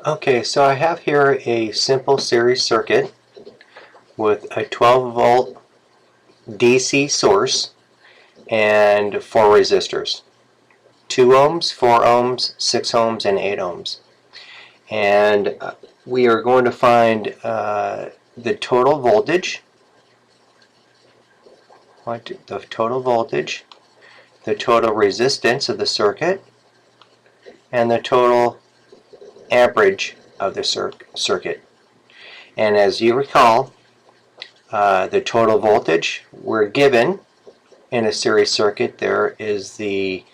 Okay, so I have here a simple series circuit with a 12 volt DC source and 4 resistors. 2 ohms, 4 ohms, 6 ohms, and 8 ohms. And we are going to find the total voltage, the total resistance of the circuit, and the total amperage of the circuit. And as you recall, the total voltage we're given in a series circuit. There is the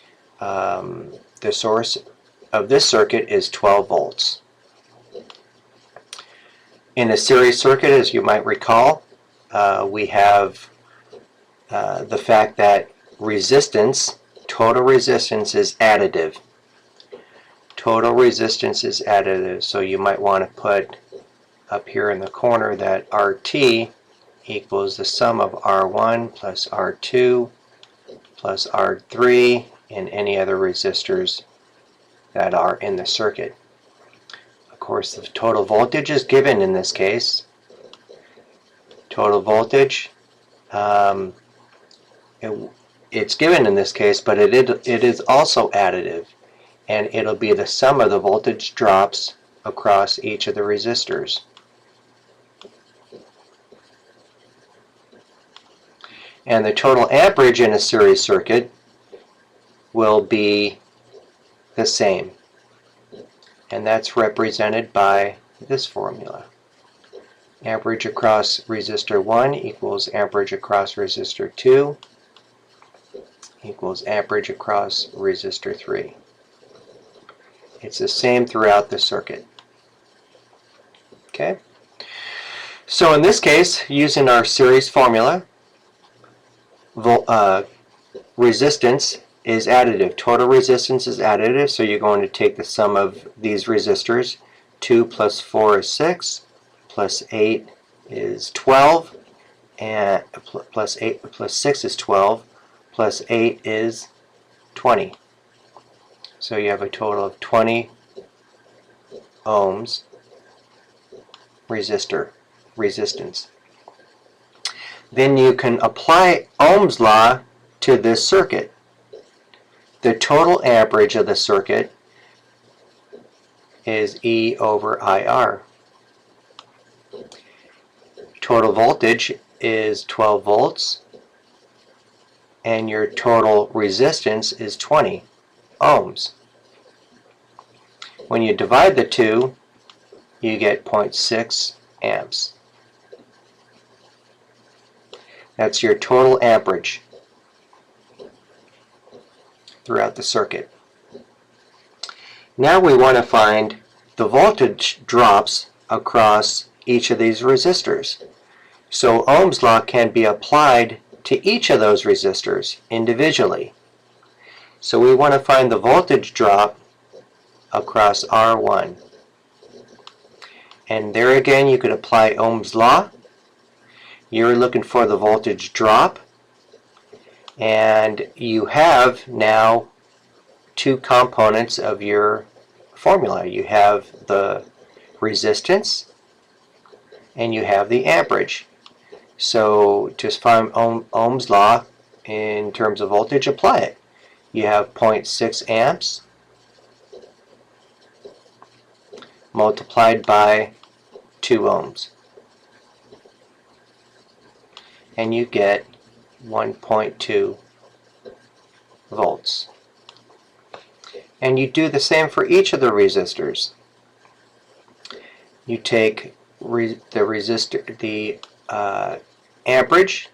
source of this circuit is 12 volts. In a series circuit, as you might recall, we have the fact that total resistance is additive. Total resistance is additive, so you might want to put up here in the corner that RT equals the sum of R1 plus R2 plus R3 and any other resistors that are in the circuit. Of course, the total voltage is given in this case. Total voltage, it's given in this case, but it is also additive, and it'll be the sum of the voltage drops across each of the resistors. And the total amperage in a series circuit will be the same. And that's represented by this formula. Amperage across resistor 1 equals amperage across resistor 2 equals amperage across resistor 3. It's the same throughout the circuit. Okay? So in this case, using our series formula, resistance is additive. Total resistance is additive, so you're going to take the sum of these resistors. 2 plus 4 is 6, plus 8 is 12, and plus 6 is 12, plus 8 is 20. So you have a total of 20 ohms resistance. Then you can apply Ohm's law to this circuit. The total amperage of the circuit is E over IR. Total voltage is 12 volts, and your total resistance is 20 ohms. When you divide the two, you get 0.6 amps. That's your total amperage throughout the circuit. Now we want to find the voltage drops across each of these resistors. So Ohm's law can be applied to each of those resistors individually. So we want to find the voltage drop across R1. And there again you could apply Ohm's law. You're looking for the voltage drop, and you have now two components of your formula. You have the resistance and you have the amperage. So just find Ohm's law in terms of voltage, apply it. You have 0.6 amps multiplied by 2 ohms. And you get 1.2 volts. And you do the same for each of the resistors. You take the amperage,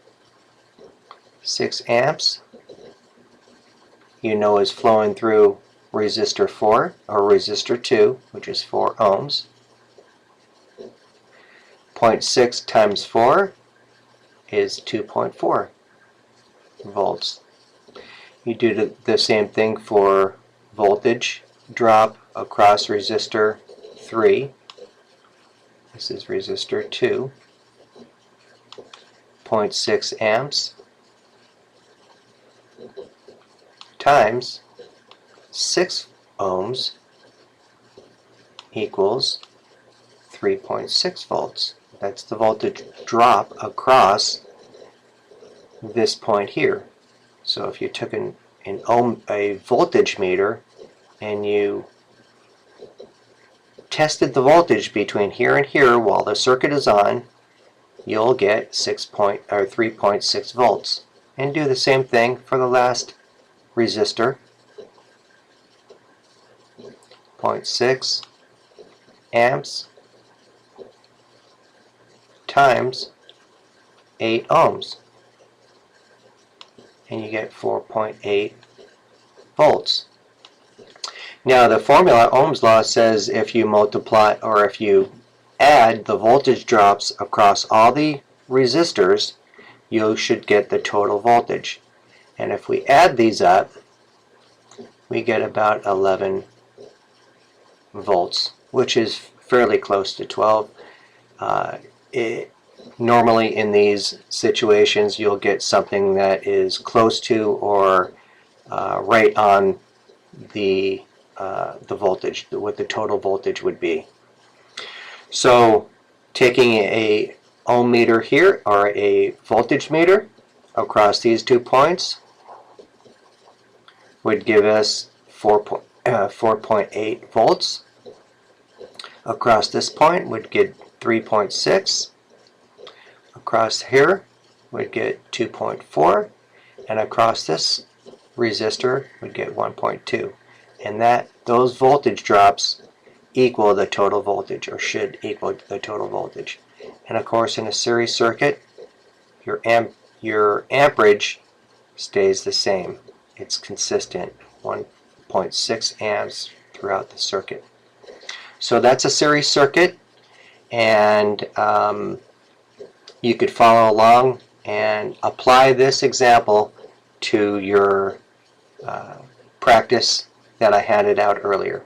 6 amps, you know is flowing through resistor 4 or resistor 2, which is 4 ohms. 0.6 times 4 is 2.4 volts. You do the same thing for voltage drop across resistor 3. This is resistor 2. 0.6 amps times 6 ohms equals 3.6 volts. That's the voltage drop across this point here. So if you took a voltage meter and you tested the voltage between here and here while the circuit is on, you'll get 3.6 volts. And do the same thing for the last resistor. 0.6 amps times 8 ohms. And you get 4.8 volts. Now the formula, Ohm's law, says if you multiply or if you add the voltage drops across all the resistors, you should get the total voltage. And if we add these up, we get about 11 volts, which is fairly close to 12. Normally in these situations you'll get something that is close to or right on the voltage, what the total voltage would be. So taking a ohm meter here, or a voltage meter, across these 2 points would give us 4.8 volts. Across this point would get 3.6. Across here would get 2.4. And across this resistor would get 1.2. And those voltage drops equal the total voltage, or should equal the total voltage. And of course, in a series circuit, your amperage stays the same. It's consistent, 1.6 amps throughout the circuit. So that's a series circuit, and you could follow along and apply this example to your practice that I handed out earlier.